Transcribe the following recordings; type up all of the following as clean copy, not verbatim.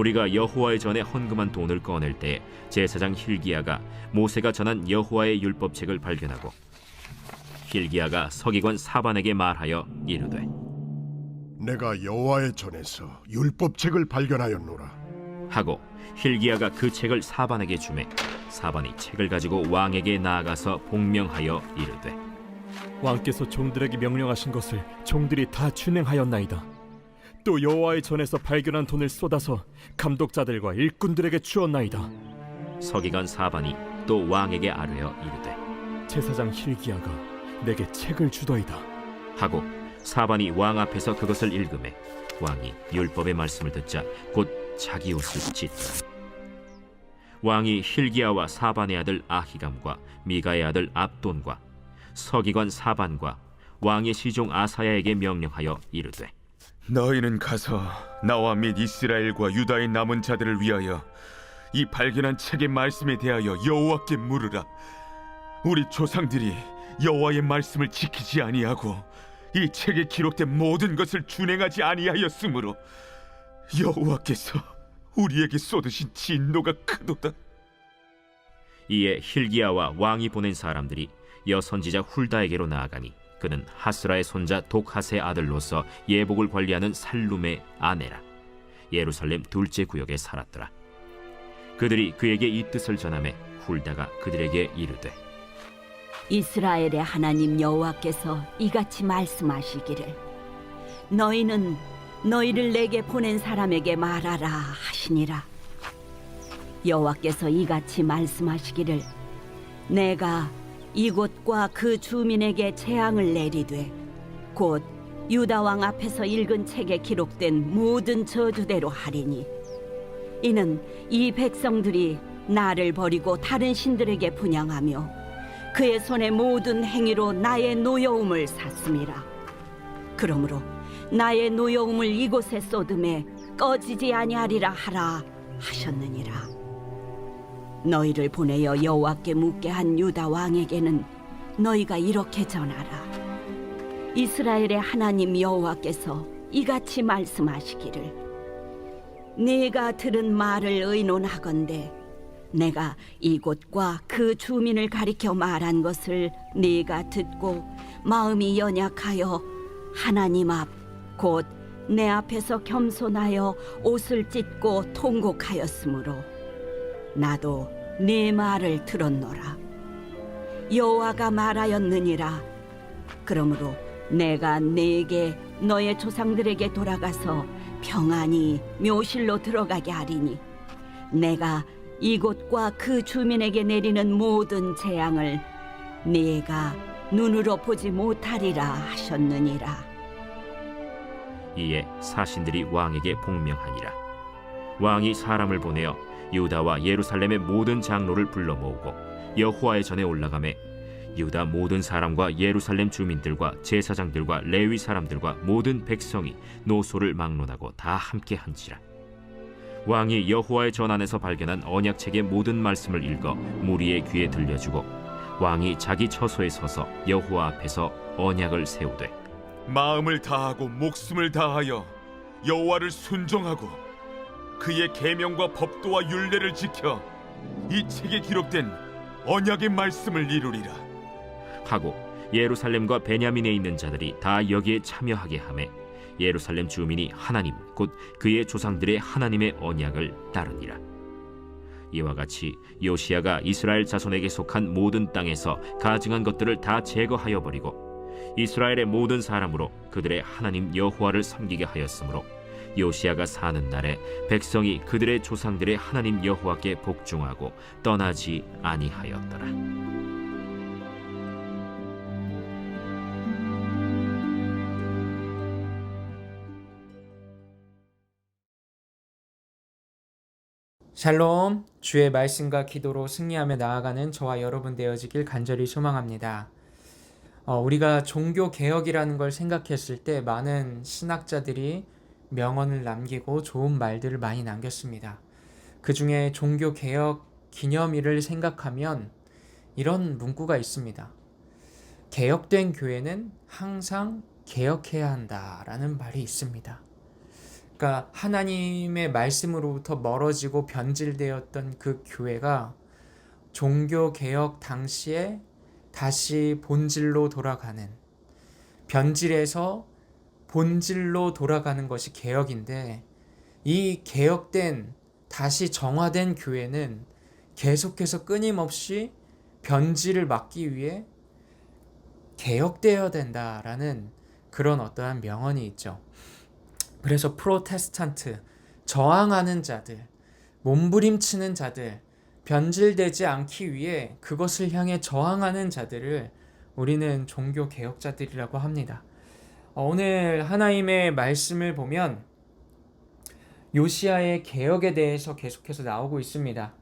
무리가 여호와의 전에 헌금한 돈을 꺼낼 때 제사장 hil기야가 모세가 전한 여호와의 율법책을 발견하고 hil기야가 서기관 사반에게 말하여 이르되 내가 여호와의 전에서 율법책을 발견하였노라. 하고 hil기야가 그 책을 사반에게 주매 사반이 책을 가지고 왕에게 나아가서 복명하여 이르되 왕께서 종들에게 명령하신 것을 종들이 다 준행하였나이다. 또 여호와의 전에서 발견한 돈을 쏟아서 감독자들과 일꾼들에게 주었나이다. 서기관 사반이 또 왕에게 아뢰어 이르되 제사장 hil기야가 내게 책을 주더이다. 하고 사반이 왕 앞에서 그것을 읽으매 왕이 율법의 말씀을 듣자 곧 자기 옷을 찢더라. 왕이 hil기야와 사반의 아들 아히감과 미가의 아들 압돈과 서기관 사반과 왕의 시종 아사야에게 명령하여 이르되 너희는 가서 나와 및 이스라엘과 유다의 남은 자들을 위하여 이 발견한 책의 말씀에 대하여 여호와께 물으라. 우리 조상들이 여호와의 말씀을 지키지 아니하고 이 책에 기록된 모든 것을 준행하지 아니하였으므로 여호와께서 우리에게 쏟으신 진노가 크도다. 이에 hil기야와 왕이 보낸 사람들이 여선지자 훌다에게로 나아가니 그는 하스라의 손자 독핫의 아들로서 예복을 관리하는 살룸의 아내라. 예루살렘 둘째 구역에 살았더라. 그들이 그에게 이 뜻을 전하매 훌다가 그들에게 이르되 이스라엘의 하나님 여호와께서 이같이 말씀하시기를 너희는 너희를 내게 보낸 사람에게 말하라 하시니라. 여호와께서 이같이 말씀하시기를 내가 이곳과 그 주민에게 재앙을 내리되 곧 유다 왕 앞에서 읽은 책에 기록된 모든 저주대로 하리니 이는 이 백성들이 나를 버리고 다른 신들에게 분향하며 그의 손의 모든 행위로 나의 노여움을 샀음이라. 그러므로 나의 노여움을 이곳에 쏟음에 꺼지지 아니하리라 하라 하셨느니라. 너희를 보내어 여호와께 묻게 한 유다 왕에게는 너희가 이렇게 전하라. 이스라엘의 하나님 여호와께서 이같이 말씀하시기를 네가 들은 말을 의논하건대 내가 이곳과 그 주민을 가리켜 말한 것을 네가 듣고 마음이 연약하여 하나님 앞 곧 내 앞에서 겸손하여 옷을 찢고 통곡하였으므로 나도 네 말을 들었노라. 여호와가 말하였느니라. 그러므로 내가 네게 너의 조상들에게 돌아가서 평안히 묘실로 들어가게 하리니 내가 이곳과 그 주민에게 내리는 모든 재앙을 네가 눈으로 보지 못하리라 하셨느니라. 이에 사신들이 왕에게 복명하니라. 왕이 사람을 보내어 유다와 예루살렘의 모든 장로를 불러 모으고 여호와의 전에 올라가매 유다 모든 사람과 예루살렘 주민들과 제사장들과 레위 사람들과 모든 백성이 노소를 막론하고 다 함께 한지라. 왕이 여호와의 전 안에서 발견한 언약책의 모든 말씀을 읽어 무리의 귀에 들려주고 왕이 자기 처소에 서서 여호와 앞에서 언약을 세우되 마음을 다하고 목숨을 다하여 여호와를 순종하고 그의 계명과 법도와 율례를 지켜 이 책에 기록된 언약의 말씀을 이루리라 하고 예루살렘과 베냐민에 있는 자들이 다 여기에 참여하게 하매 예루살렘 주민이 하나님 곧 그의 조상들의 하나님의 언약을 따르니라. 이와 같이 요시야가 이스라엘 자손에게 속한 모든 땅에서 가증한 것들을 다 제거하여 버리고 이스라엘의 모든 사람으로 그들의 하나님 여호와를 섬기게 하였으므로 요시야가 사는 날에 백성이 그들의 조상들의 하나님 여호와께 복종하고 떠나지 아니하였더라. 샬롬, 주의 말씀과 기도로 승리하며 나아가는 저와 여러분 되어지길 간절히 소망합니다. 우리가 종교개혁이라는 걸 생각했을 때 많은 신학자들이 명언을 남기고 좋은 말들을 많이 남겼습니다. 그 중에 종교개혁 기념일을 생각하면 이런 문구가 있습니다. 개혁된 교회는 항상 개혁해야 한다라는 말이 있습니다. 그러니까 하나님의 말씀으로부터 멀어지고 변질되었던 그 교회가 종교 개혁 당시에 다시 본질로 돌아가는, 변질에서 본질로 돌아가는 것이 개혁인데, 이 개혁된, 다시 정화된 교회는 계속해서 끊임없이 변질을 막기 위해 개혁되어야 된다라는 그런 어떠한 명언이 있죠. 그래서 프로테스탄트, 저항하는 자들, 몸부림치는 자들, 변질되지 않기 위해 그것을 향해 저항하는 자들을 우리는 종교 개혁자들이라고 합니다. 오늘 하나님의 말씀을 보면 요시야의 개혁에 대해서 계속해서 나오고 있습니다.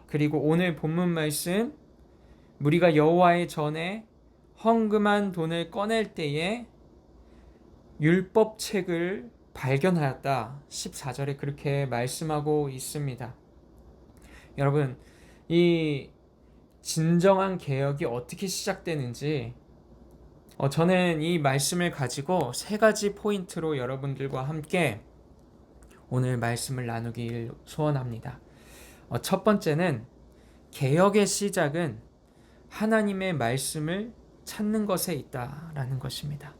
그리고 오늘 본문 말씀, 무리가 여호와의 전에 헌금한 돈을 꺼낼 때에 율법책을 발견하였다. 14절에 그렇게 말씀하고 있습니다. 여러분, 이 진정한 개혁이 어떻게 시작되는지 저는 이 말씀을 가지고 세 가지 포인트로 여러분들과 함께 오늘 말씀을 나누길 소원합니다. 첫 번째는 개혁의 시작은 하나님의 말씀을 찾는 것에 있다라는 것입니다.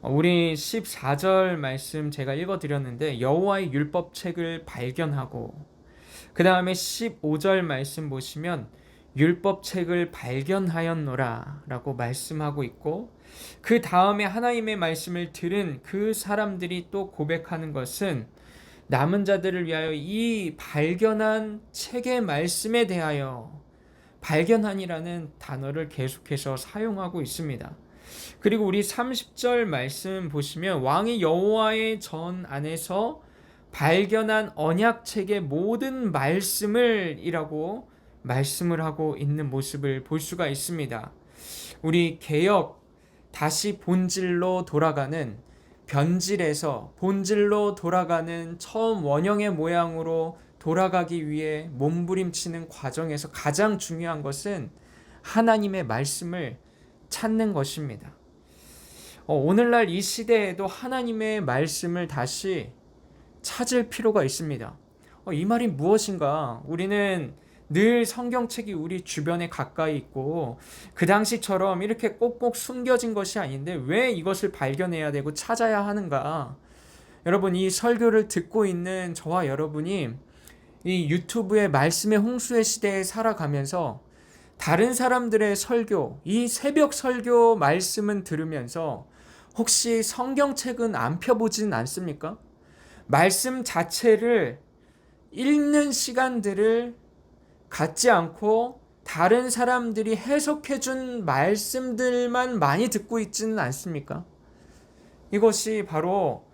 우리 14절 말씀 제가 읽어드렸는데 여호와의 율법책을 발견하고, 그 다음에 15절 말씀 보시면 율법책을 발견하였노라 라고 말씀하고 있고, 그 다음에 하나님의 말씀을 들은 그 사람들이 또 고백하는 것은 남은 자들을 위하여 이 발견한 책의 말씀에 대하여, 발견한이라는 단어를 계속해서 사용하고 있습니다. 그리고 우리 30절 말씀 보시면 왕이 여호와의 전 안에서 발견한 언약책의 모든 말씀을 이라고 말씀을 하고 있는 모습을 볼 수가 있습니다. 우리 개혁, 다시 본질로 돌아가는, 변질에서 본질로 돌아가는 처음 원형의 모양으로 돌아가기 위해 몸부림치는 과정에서 가장 중요한 것은 하나님의 말씀을 찾는 것입니다. 오늘날 이 시대에도 하나님의 말씀을 다시 찾을 필요가 있습니다. 이 말이 무엇인가? 우리는 늘 성경책이 우리 주변에 가까이 있고 그 당시처럼 이렇게 꼭꼭 숨겨진 것이 아닌데 왜 이것을 발견해야 되고 찾아야 하는가? 여러분, 이 설교를 듣고 있는 저와 여러분이 이 유튜브의 말씀의 홍수의 시대에 살아가면서 다른 사람들의 설교, 이 새벽 설교 말씀은 들으면서 혹시 성경책은 안 펴보진 않습니까? 말씀 자체를 읽는 시간들을 갖지 않고 다른 사람들이 해석해준 말씀들만 많이 듣고 있지는 않습니까? 이것이 바로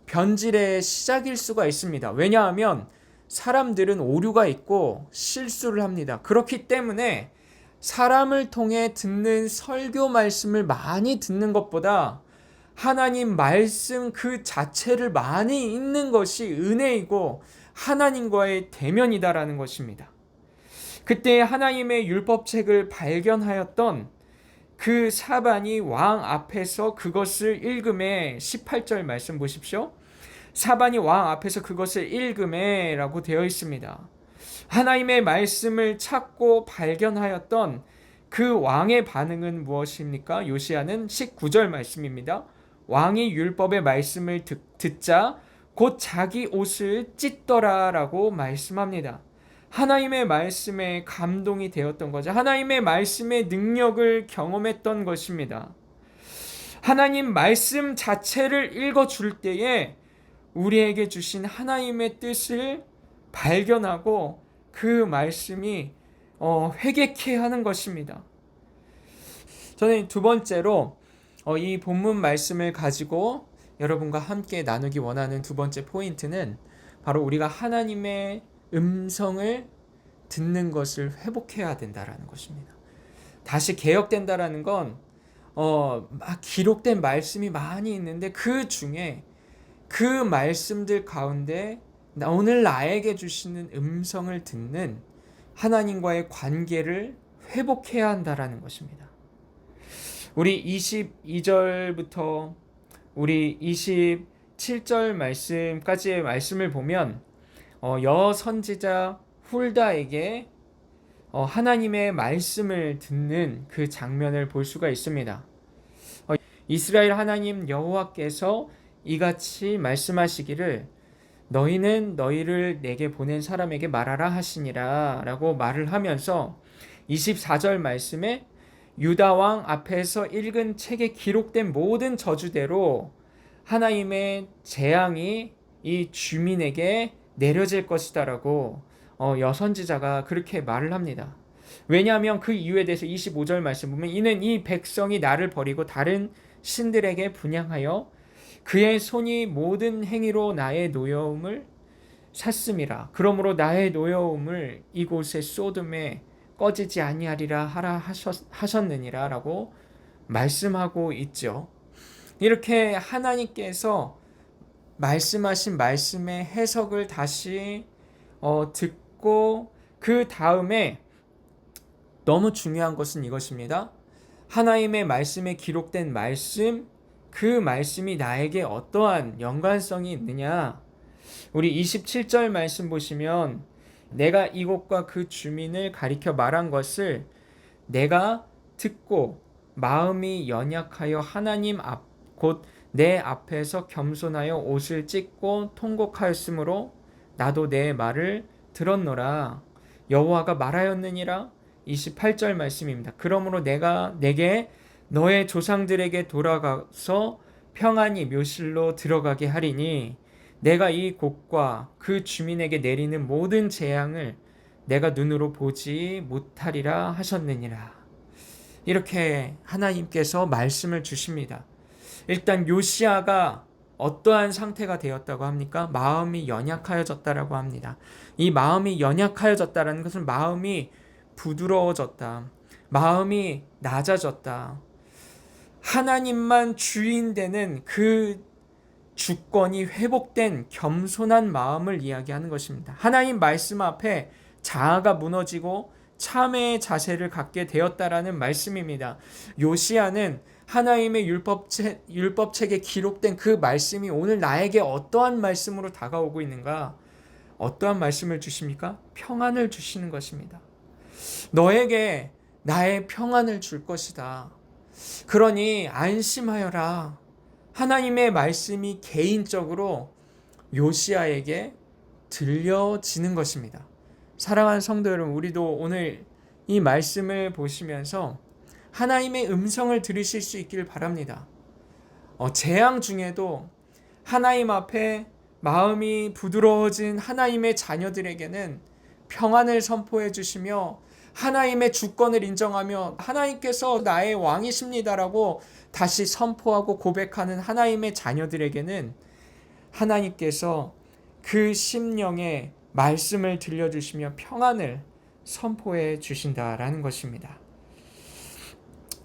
변질의 시작일 수가 있습니다. 왜냐하면 사람들은 오류가 있고 실수를 합니다. 그렇기 때문에 사람을 통해 듣는 설교 말씀을 많이 듣는 것보다 하나님 말씀 그 자체를 많이 읽는 것이 은혜이고 하나님과의 대면이다라는 것입니다. 그때 하나님의 율법책을 발견하였던 그 사반이 왕 앞에서 그것을 읽음에, 18절 말씀 보십시오. 사반이 왕 앞에서 그것을 읽음에 라고 되어 있습니다. 하나님의 말씀을 찾고 발견하였던 그 왕의 반응은 무엇입니까? 요시야는 19절 말씀입니다. 왕이 율법의 말씀을 듣자 곧 자기 옷을 찢더라 라고 말씀합니다. 하나님의 말씀에 감동이 되었던 거죠. 하나님의 말씀의 능력을 경험했던 것입니다. 하나님 말씀 자체를 읽어줄 때에 우리에게 주신 하나님의 뜻을 발견하고 그 말씀이 회개케 하는 것입니다. 저는 두 번째로 이 본문 말씀을 가지고 여러분과 함께 나누기 원하는 두 번째 포인트는 바로 우리가 하나님의 음성을 듣는 것을 회복해야 된다라는 것입니다. 다시 개혁된다라는 건 막 기록된 말씀이 많이 있는데 그 중에 그 말씀들 가운데 오늘 나에게 주시는 음성을 듣는 하나님과의 관계를 회복해야 한다라는 것입니다. 우리 22절부터 우리 27절 말씀까지의 말씀을 보면 여선지자 훌다에게 하나님의 말씀을 듣는 그 장면을 볼 수가 있습니다. 이스라엘 하나님 여호와께서 이같이 말씀하시기를 너희는 너희를 내게 보낸 사람에게 말하라 하시니라 라고 말을 하면서 24절 말씀에 유다 왕 앞에서 읽은 책에 기록된 모든 저주대로 하나님의 재앙이 이 주민에게 내려질 것이다 라고 여선지자가 그렇게 말을 합니다. 왜냐하면 그 이유에 대해서 25절 말씀 보면 이는 이 백성이 나를 버리고 다른 신들에게 분향하여 그의 손이 모든 행위로 나의 노여움을 샀음이라. 그러므로 나의 노여움을 이곳에 소돔에 꺼지지 아니하리라 하라 하셨느니라 라고 말씀하고 있죠. 이렇게 하나님께서 말씀하신 말씀의 해석을 다시 듣고 그 다음에 너무 중요한 것은 이것입니다. 하나님의 말씀에 기록된 말씀, 그 말씀이 나에게 어떠한 연관성이 있느냐. 우리 27절 말씀 보시면 내가 이곳과 그 주민을 가리켜 말한 것을 내가 듣고 마음이 연약하여 하나님 곧 내 앞에서 겸손하여 옷을 찢고 통곡하였으므로 나도 내 말을 들었노라. 여호와가 말하였느니라. 28절 말씀입니다. 그러므로 내가 내게 너의 조상들에게 돌아가서 평안히 묘실로 들어가게 하리니 내가 이 곳과 그 주민에게 내리는 모든 재앙을 내가 눈으로 보지 못하리라 하셨느니라. 이렇게 하나님께서 말씀을 주십니다. 일단 요시야가 어떠한 상태가 되었다고 합니까? 마음이 연약하여졌다라고 합니다. 이 마음이 연약하여졌다라는 것은 마음이 부드러워졌다. 마음이 낮아졌다. 하나님만 주인 되는 그 주권이 회복된 겸손한 마음을 이야기하는 것입니다. 하나님 말씀 앞에 자아가 무너지고 참회의 자세를 갖게 되었다라는 말씀입니다. 요시야는 하나님의 율법책에 기록된 그 말씀이 오늘 나에게 어떠한 말씀으로 다가오고 있는가? 어떠한 말씀을 주십니까? 평안을 주시는 것입니다. 너에게 나의 평안을 줄 것이다. 그러니 안심하여라. 하나님의 말씀이 개인적으로 요시야에게 들려지는 것입니다. 사랑하는 성도 여러분, 우리도 오늘 이 말씀을 보시면서 하나님의 음성을 들으실 수 있기를 바랍니다. 재앙 중에도 하나님 앞에 마음이 부드러워진 하나님의 자녀들에게는 평안을 선포해 주시며 하나님의 주권을 인정하며 하나님께서 나의 왕이십니다라고 다시 선포하고 고백하는 하나님의 자녀들에게는 하나님께서 그 심령에 말씀을 들려주시며 평안을 선포해 주신다라는 것입니다.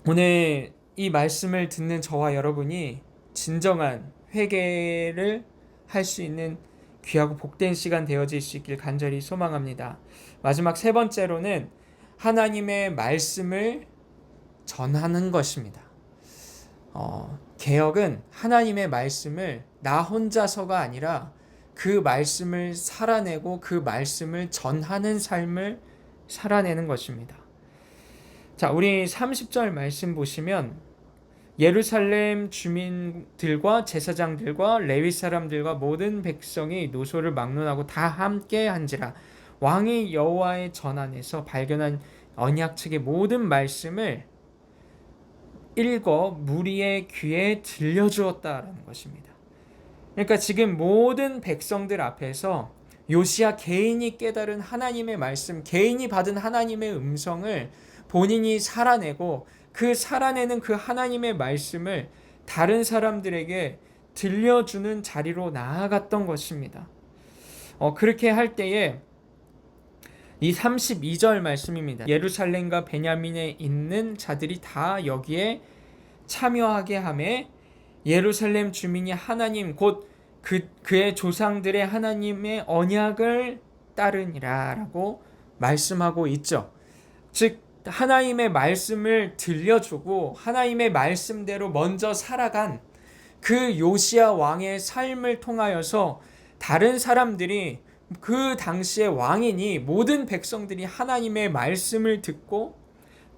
오늘 이 말씀을 듣는 저와 여러분이 진정한 회개를 할 수 있는 귀하고 복된 시간 되어질 수 있길 간절히 소망합니다. 마지막 세 번째로는 하나님의 말씀을 전하는 것입니다. 개혁은 하나님의 말씀을 나 혼자서가 아니라 그 말씀을 살아내고 그 말씀을 전하는 삶을 살아내는 것입니다. 자, 우리 30절 말씀 보시면 예루살렘 주민들과 제사장들과 레위 사람들과 모든 백성이 노소를 막론하고 다 함께 한지라. 왕이 여호와의 전 안에서 발견한 언약책의 모든 말씀을 읽어 무리의 귀에 들려주었다라는 것입니다. 그러니까 지금 모든 백성들 앞에서 요시야 개인이 깨달은 하나님의 말씀, 개인이 받은 하나님의 음성을 본인이 살아내고 그 살아내는 그 하나님의 말씀을 다른 사람들에게 들려주는 자리로 나아갔던 것입니다. 그렇게 할 때에 이 32절 말씀입니다. 예루살렘과 베냐민에 있는 자들이 다 여기에 참여하게 하매 예루살렘 주민이 하나님 곧 그의 조상들의 하나님의 언약을 따르니라 라고 말씀하고 있죠. 즉 하나님의 말씀을 들려주고 하나님의 말씀대로 먼저 살아간 그 요시야 왕의 삶을 통하여서 다른 사람들이 그 당시의 왕이니 모든 백성들이 하나님의 말씀을 듣고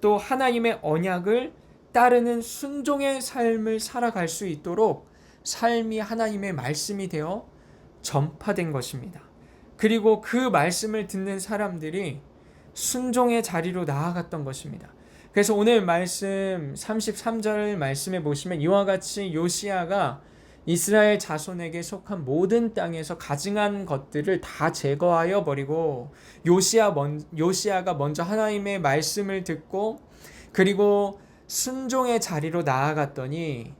또 하나님의 언약을 따르는 순종의 삶을 살아갈 수 있도록 삶이 하나님의 말씀이 되어 전파된 것입니다. 그리고 그 말씀을 듣는 사람들이 순종의 자리로 나아갔던 것입니다. 그래서 오늘 말씀 33절 말씀에 보시면 이와 같이 요시야가 이스라엘 자손에게 속한 모든 땅에서 가증한 것들을 다 제거하여 버리고 요시야가 먼저 하나님의 말씀을 듣고 그리고 순종의 자리로 나아갔더니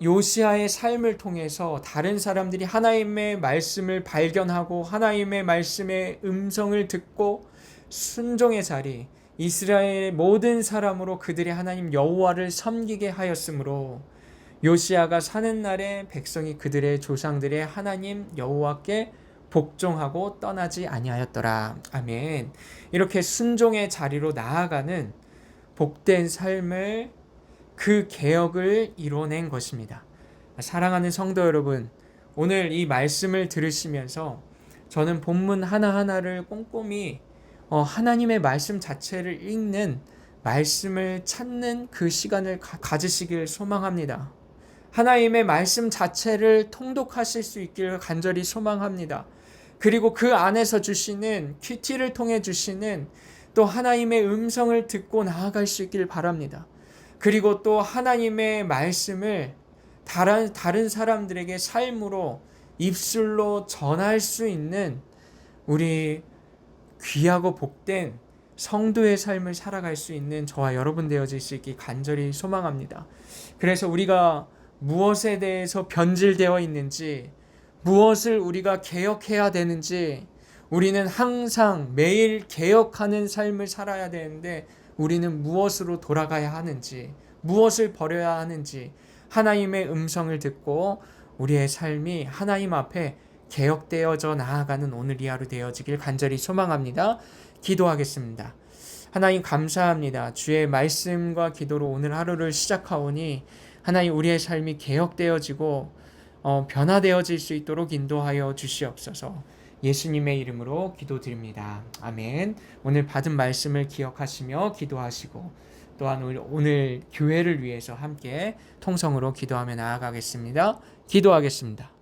요시야의 삶을 통해서 다른 사람들이 하나님의 말씀을 발견하고 하나님의 말씀의 음성을 듣고 순종의 자리, 이스라엘의 모든 사람으로 그들이 하나님 여호와를 섬기게 하였으므로 요시야가 사는 날에 백성이 그들의 조상들의 하나님 여호와께 복종하고 떠나지 아니하였더라. 아멘. 이렇게 순종의 자리로 나아가는 복된 삶을 그 개혁을 이뤄낸 것입니다. 사랑하는 성도 여러분, 오늘 이 말씀을 들으시면서 저는 본문 하나하나를 꼼꼼히 하나님의 말씀 자체를 읽는 말씀을 찾는 그 시간을 가지시길 소망합니다. 하나님의 말씀 자체를 통독하실 수 있기를 간절히 소망합니다. 그리고 그 안에서 주시는 큐티를 통해 주시는 또 하나님의 음성을 듣고 나아갈 수 있기를 바랍니다. 그리고 또 하나님의 말씀을 다른 사람들에게 삶으로 입술로 전할 수 있는 우리 귀하고 복된 성도의 삶을 살아갈 수 있는 저와 여러분 되어질 수 있기 간절히 소망합니다. 그래서 우리가 무엇에 대해서 변질되어 있는지, 무엇을 우리가 개혁해야 되는지, 우리는 항상 매일 개혁하는 삶을 살아야 되는데 우리는 무엇으로 돌아가야 하는지, 무엇을 버려야 하는지 하나님의 음성을 듣고 우리의 삶이 하나님 앞에 개혁되어져 나아가는 오늘 이 하루 되어지길 간절히 소망합니다. 기도하겠습니다. 하나님 감사합니다. 주의 말씀과 기도로 오늘 하루를 시작하오니 하나님 우리의 삶이 개혁되어지고 변화되어질 수 있도록 인도하여 주시옵소서. 예수님의 이름으로 기도드립니다. 아멘. 오늘 받은 말씀을 기억하시며 기도하시고 또한 오늘 교회를 위해서 함께 통성으로 기도하며 나아가겠습니다. 기도하겠습니다.